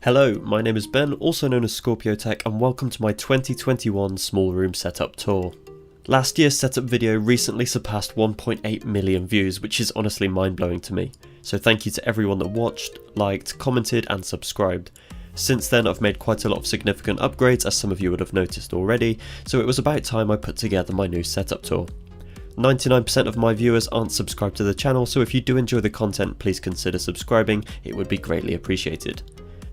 Hello, my name is Ben, also known as Scorpio Tech, and welcome to my 2021 small room setup tour. Last year's setup video recently surpassed 1.8 million views, which is honestly mind-blowing to me. So thank you to everyone that watched, liked, commented and subscribed. Since then I've made quite a lot of significant upgrades, as some of you would have noticed already, so it was about time I put together my new setup tour. 99% of my viewers aren't subscribed to the channel, so if you do enjoy the content, please consider subscribing, it would be greatly appreciated.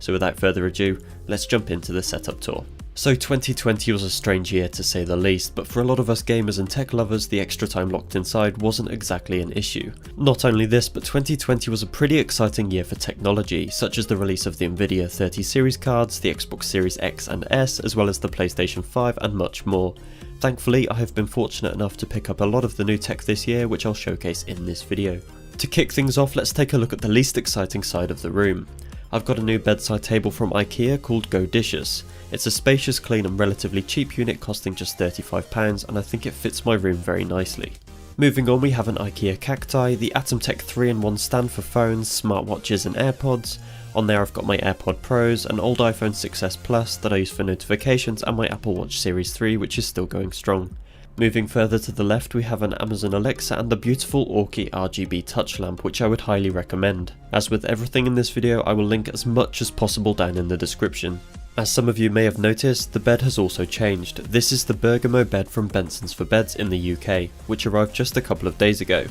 So without further ado, let's jump into the setup tour. So 2020 was a strange year to say the least, but for a lot of us gamers and tech lovers, the extra time locked inside wasn't exactly an issue. Not only this, but 2020 was a pretty exciting year for technology, such as the release of the Nvidia 30 series cards, the Xbox Series X and S, as well as the PlayStation 5 and much more. Thankfully, I have been fortunate enough to pick up a lot of the new tech this year, which I'll showcase in this video. To kick things off, let's take a look at the least exciting side of the room. I've got a new bedside table from IKEA called Go Dishes. It's a spacious, clean and relatively cheap unit costing just £35, and I think it fits my room very nicely. Moving on, we have an IKEA Cacti, the Atomtech 3-in-1 stand for phones, smartwatches and AirPods. On there I've got my AirPod Pros, an old iPhone 6s Plus that I use for notifications, and my Apple Watch Series 3, which is still going strong. Moving further to the left, we have an Amazon Alexa and the beautiful Arkade RGB touch lamp, which I would highly recommend. As with everything in this video, I will link as much as possible down in the description. As some of you may have noticed, the bed has also changed. This is the Bergamo bed from Benson's for Beds in the UK, which arrived just a couple of days ago.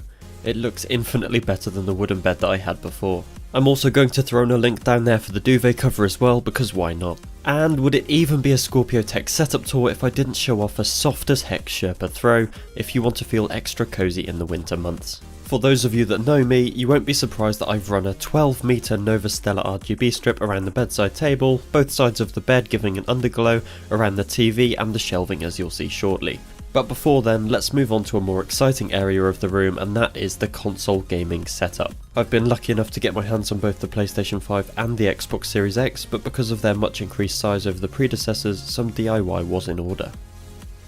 It looks infinitely better than the wooden bed that I had before. I'm also going to throw in a link down there for the duvet cover as well, because why not? And would it even be a Scorpio Tech setup tour if I didn't show off a soft as heck Sherpa throw if you want to feel extra cozy in the winter months. For those of you that know me, you won't be surprised that I've run a 12-metre Nova Stella RGB strip around the bedside table, both sides of the bed giving an underglow, around the TV and the shelving, as you'll see shortly. But before then, let's move on to a more exciting area of the room, and that is the console gaming setup. I've been lucky enough to get my hands on both the PlayStation 5 and the Xbox Series X, but because of their much increased size over the predecessors, some DIY was in order.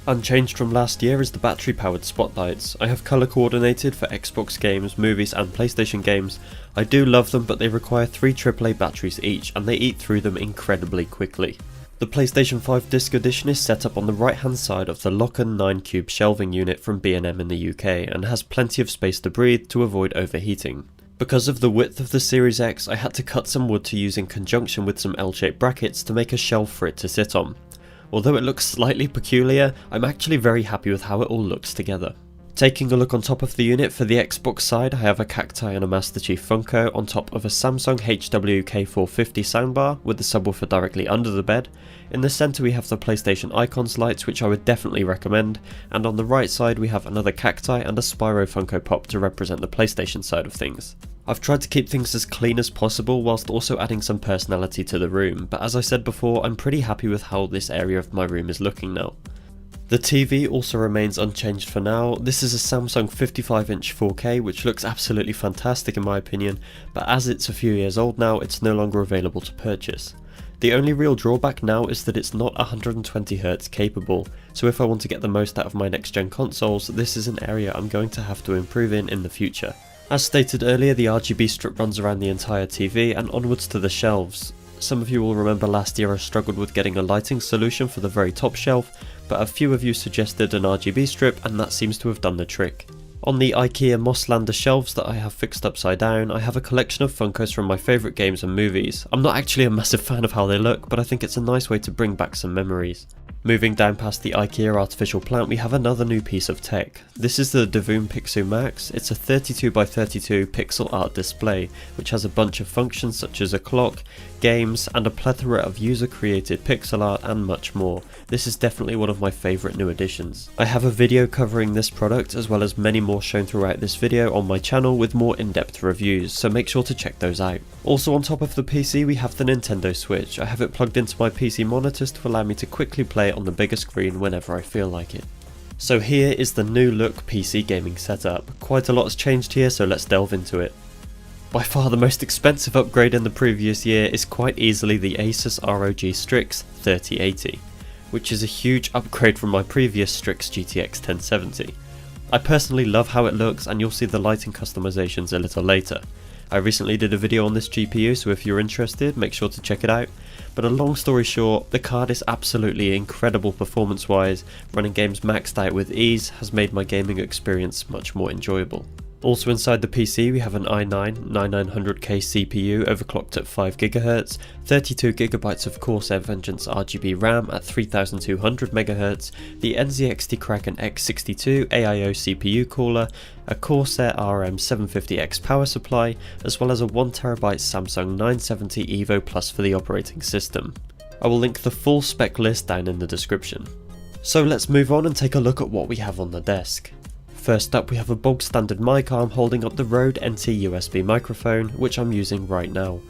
Unchanged from last year is the battery powered spotlights. I have colour coordinated for Xbox games, movies and PlayStation games. I do love them, but they require 3 AAA batteries each, and they eat through them incredibly quickly. The PlayStation 5 Disc Edition is set up on the right hand side of the Locken 9 Cube shelving unit from B&M in the UK, and has plenty of space to breathe to avoid overheating. Because of the width of the Series X, I had to cut some wood to use in conjunction with some L-shaped brackets to make a shelf for it to sit on. Although it looks slightly peculiar, I'm actually very happy with how it all looks together. Taking a look on top of the unit, for the Xbox side I have a Cacti and a Master Chief Funko on top of a Samsung HWK450 soundbar with the subwoofer directly under the bed. In the centre we have the PlayStation Icons lights, which I would definitely recommend, and on the right side we have another Cacti and a Spyro Funko Pop to represent the PlayStation side of things. I've tried to keep things as clean as possible whilst also adding some personality to the room, but as I said before, I'm pretty happy with how this area of my room is looking now. The TV also remains unchanged for now. This is a Samsung 55-inch 4K, which looks absolutely fantastic in my opinion, but as it's a few years old now, it's no longer available to purchase. The only real drawback now is that it's not 120Hz capable, so if I want to get the most out of my next gen consoles, this is an area I'm going to have to improve in the future. As stated earlier, the RGB strip runs around the entire TV and onwards to the shelves. Some of you will remember last year I struggled with getting a lighting solution for the very top shelf, but a few of you suggested an RGB strip, and that seems to have done the trick. On the IKEA Mosslander shelves that I have fixed upside down, I have a collection of Funkos from my favourite games and movies. I'm not actually a massive fan of how they look, but I think it's a nice way to bring back some memories. Moving down past the IKEA artificial plant, we have another new piece of tech. This is the Pewdiepie Pixel Max. It's a 32x32 pixel art display, which has a bunch of functions such as a clock, games, and a plethora of user created pixel art and much more. This is definitely one of my favourite new additions. I have a video covering this product as well as many more shown throughout this video on my channel with more in-depth reviews, so make sure to check those out. Also on top of the PC we have the Nintendo Switch. I have it plugged into my PC monitors to allow me to quickly play on the bigger screen whenever I feel like it. So here is the new look PC gaming setup. Quite a lot has changed here, so let's delve into it. By far the most expensive upgrade in the previous year is quite easily the Asus ROG Strix 3080, which is a huge upgrade from my previous Strix GTX 1070. I personally love how it looks, and you'll see the lighting customizations a little later. I recently did a video on this GPU, so if you're interested, make sure to check it out. But a long story short, the card is absolutely incredible performance wise. Running games maxed out with ease has made my gaming experience much more enjoyable. Also inside the PC we have an i9-9900K CPU overclocked at 5GHz, 32GB of Corsair Vengeance RGB RAM at 3200MHz, the NZXT Kraken X62 AIO CPU cooler, a Corsair RM750X power supply, as well as a 1TB Samsung 970 EVO Plus for the operating system. I will link the full spec list down in the description. So let's move on and take a look at what we have on the desk. First up we have a bog standard mic arm holding up the Rode NT USB microphone, which I'm using right now.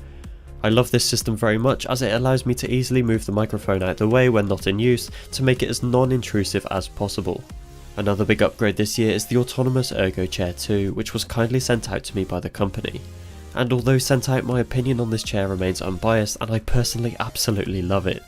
I love this system very much as it allows me to easily move the microphone out the way when not in use to make it as non-intrusive as possible. Another big upgrade this year is the autonomous Ergo Chair 2, which was kindly sent out to me by the company. And although sent out, my opinion on this chair remains unbiased and I personally absolutely love it.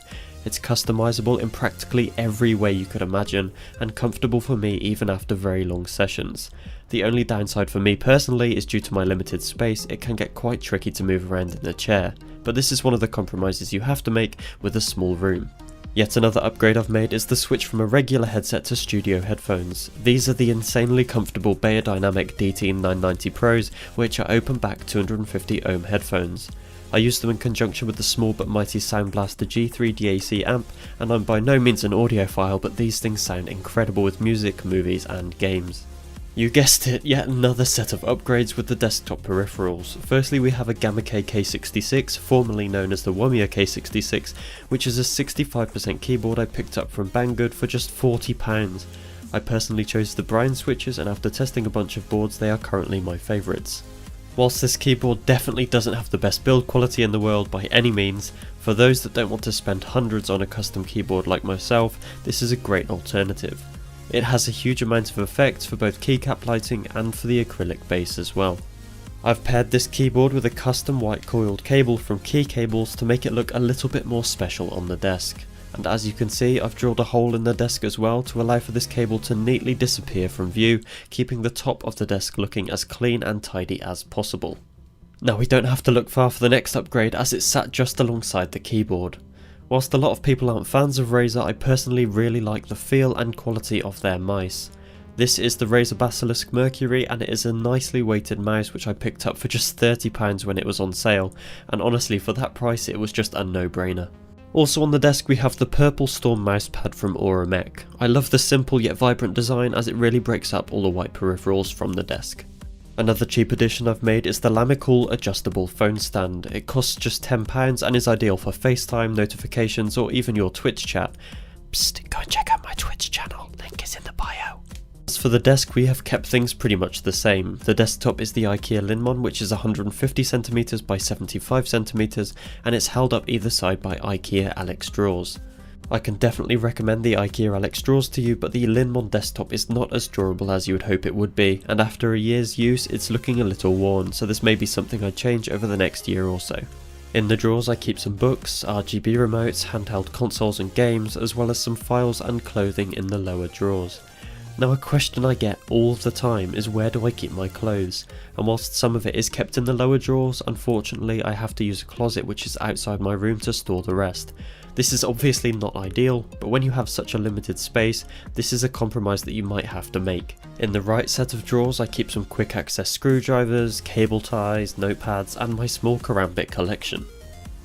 It's customizable in practically every way you could imagine and comfortable for me even after very long sessions. The only downside for me personally is due to my limited space. It can get quite tricky to move around in the chair, but this is one of the compromises you have to make with a small room. Yet another upgrade I've made is the switch from a regular headset to studio headphones. These are the insanely comfortable Beyerdynamic DT990 Pros, which are open back 250 ohm headphones. I use them in conjunction with the small but mighty Sound Blaster G3 DAC amp, and I'm by no means an audiophile, but these things sound incredible with music, movies and games. You guessed it, yet another set of upgrades with the desktop peripherals. Firstly we have a Gamma K K66, formerly known as the Wumia K66, which is a 65% keyboard I picked up from Banggood for just £40. I personally chose the Brown switches, and after testing a bunch of boards they are currently my favourites. Whilst this keyboard definitely doesn't have the best build quality in the world by any means, for those that don't want to spend hundreds on a custom keyboard like myself, this is a great alternative. It has a huge amount of effects for both keycap lighting and for the acrylic base as well. I've paired this keyboard with a custom white coiled cable from Key Cables to make it look a little bit more special on the desk. And as you can see, I've drilled a hole in the desk as well to allow for this cable to neatly disappear from view, keeping the top of the desk looking as clean and tidy as possible. Now we don't have to look far for the next upgrade as it's sat just alongside the keyboard. Whilst a lot of people aren't fans of Razer, I personally really like the feel and quality of their mice. This is the Razer Basilisk Mercury, and it is a nicely weighted mouse which I picked up for just £30 when it was on sale, and honestly for that price it was just a no-brainer. Also on the desk we have the Purple Storm mousepad from auaranteel. I love the simple yet vibrant design as it really breaks up all the white peripherals from the desk. Another cheap addition I've made is the Lamicool adjustable phone stand. It costs just £10 and is ideal for FaceTime, notifications or even your Twitch chat. Psst, go and check out my Twitch channel, link is in the bio. As for the desk, we have kept things pretty much the same. The desktop is the IKEA Linmon, which is 150cm by 75cm, and it's held up either side by IKEA Alex drawers. I can definitely recommend the IKEA Alex drawers to you, but the Linmon desktop is not as durable as you would hope it would be, and after a year's use it's looking a little worn, so this may be something I change over the next year or so. In the drawers I keep some books, RGB remotes, handheld consoles and games, as well as some files and clothing in the lower drawers. Now a question I get all the time is where do I keep my clothes, and whilst some of it is kept in the lower drawers, unfortunately I have to use a closet which is outside my room to store the rest. This is obviously not ideal, but when you have such a limited space, this is a compromise that you might have to make. In the right set of drawers I keep some quick access screwdrivers, cable ties, notepads and my small Karambit collection.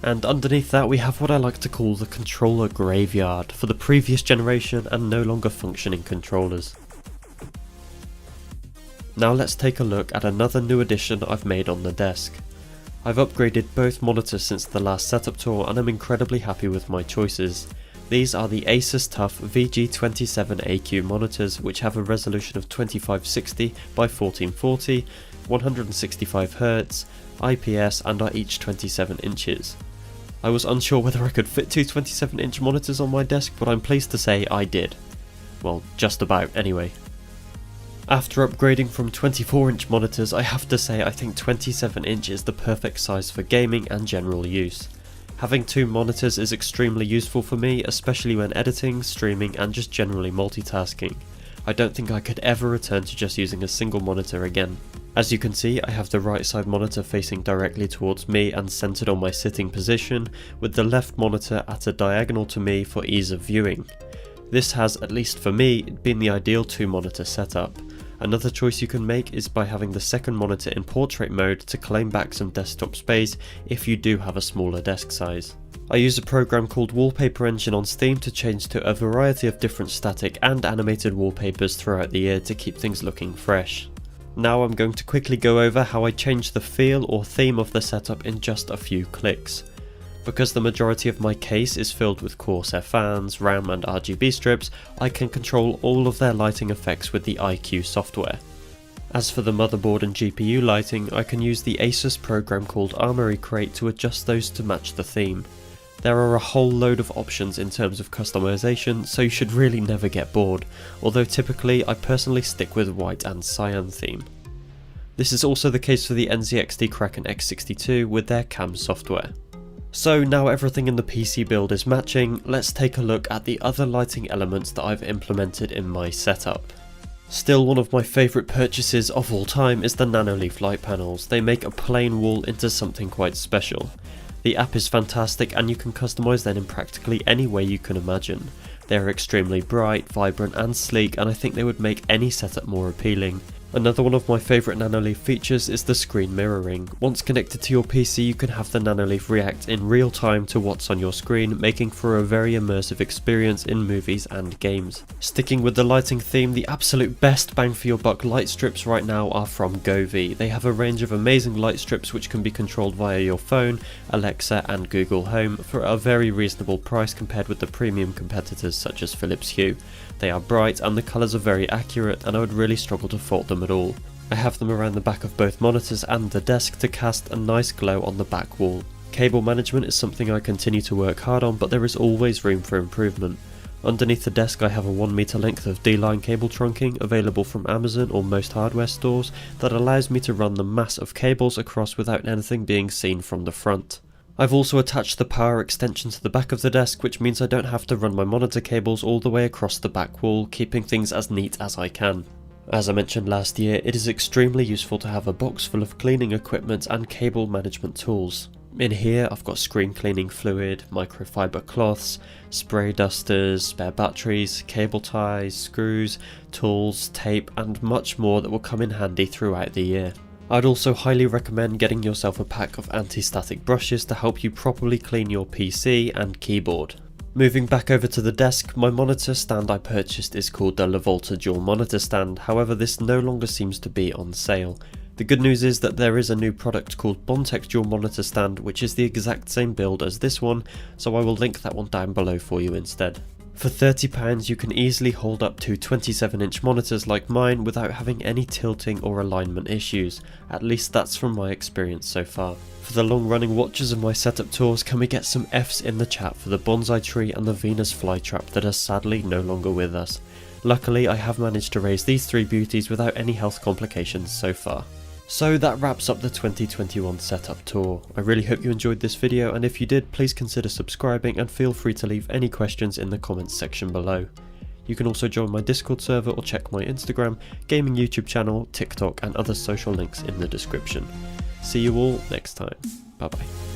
And underneath that we have what I like to call the controller graveyard for the previous generation and no longer functioning controllers. Now let's take a look at another new addition I've made on the desk. I've upgraded both monitors since the last setup tour and I'm incredibly happy with my choices. These are the Asus TUF VG27AQ monitors, which have a resolution of 2560 by 1440, 165Hz, IPS and are each 27 inches. I was unsure whether I could fit two 27-inch monitors on my desk, but I'm pleased to say I did. Well, just about anyway. After upgrading from 24-inch monitors, I have to say I think 27-inch is the perfect size for gaming and general use. Having two monitors is extremely useful for me, especially when editing, streaming and just generally multitasking. I don't think I could ever return to just using a single monitor again. As you can see, I have the right side monitor facing directly towards me and centered on my sitting position, with the left monitor at a diagonal to me for ease of viewing. This has, at least for me, been the ideal 2-monitor setup. Another choice you can make is by having the second monitor in portrait mode to claim back some desktop space if you do have a smaller desk size. I use a program called Wallpaper Engine on Steam to change to a variety of different static and animated wallpapers throughout the year to keep things looking fresh. Now I'm going to quickly go over how I change the feel or theme of the setup in just a few clicks. Because the majority of my case is filled with Corsair fans, RAM and RGB strips, I can control all of their lighting effects with the iCUE software. As for the motherboard and GPU lighting, I can use the Asus program called Armoury Crate to adjust those to match the theme. There are a whole load of options in terms of customization, so you should really never get bored, although typically I personally stick with white and cyan theme. This is also the case for the NZXT Kraken X62 with their CAM software. So now everything in the PC build is matching, let's take a look at the other lighting elements that I've implemented in my setup. Still, one of my favourite purchases of all time is the Nanoleaf light panels. They make a plain wall into something quite special. The app is fantastic and you can customise them in practically any way you can imagine. They are extremely bright, vibrant and sleek, and I think they would make any setup more appealing. Another one of my favourite Nanoleaf features is the screen mirroring. Once connected to your PC, you can have the Nanoleaf react in real time to what's on your screen, making for a very immersive experience in movies and games. Sticking with the lighting theme, the absolute best bang for your buck light strips right now are from Govee. They have a range of amazing light strips which can be controlled via your phone, Alexa and Google Home for a very reasonable price compared with the premium competitors such as Philips Hue. They are bright and the colours are very accurate, and I would really struggle to fault them at all. I have them around the back of both monitors and the desk to cast a nice glow on the back wall. Cable management is something I continue to work hard on, but there is always room for improvement. Underneath the desk I have a 1 meter length of D-line cable trunking available from Amazon or most hardware stores that allows me to run the mass of cables across without anything being seen from the front. I've also attached the power extension to the back of the desk, which means I don't have to run my monitor cables all the way across the back wall, keeping things as neat as I can. As I mentioned last year, it is extremely useful to have a box full of cleaning equipment and cable management tools. In here I've got screen cleaning fluid, microfiber cloths, spray dusters, spare batteries, cable ties, screws, tools, tape and much more that will come in handy throughout the year. I'd also highly recommend getting yourself a pack of anti-static brushes to help you properly clean your PC and keyboard. Moving back over to the desk, my monitor stand I purchased is called the Levolta Dual Monitor Stand, however this no longer seems to be on sale. The good news is that there is a new product called Bondtech Dual Monitor Stand which is the exact same build as this one, so I will link that one down below for you instead. For £30 you can easily hold up to 27-inch monitors like mine without having any tilting or alignment issues, at least that's from my experience so far. For the long running watchers of my setup tours, can we get some Fs in the chat for the bonsai tree and the Venus flytrap that are sadly no longer with us. Luckily I have managed to raise these three beauties without any health complications so far. So that wraps up the 2021 setup tour. I really hope you enjoyed this video, and if you did, please consider subscribing and feel free to leave any questions in the comments section below. You can also join my Discord server or check my Instagram, gaming YouTube channel, TikTok and other social links in the description. See you all next time. Bye bye.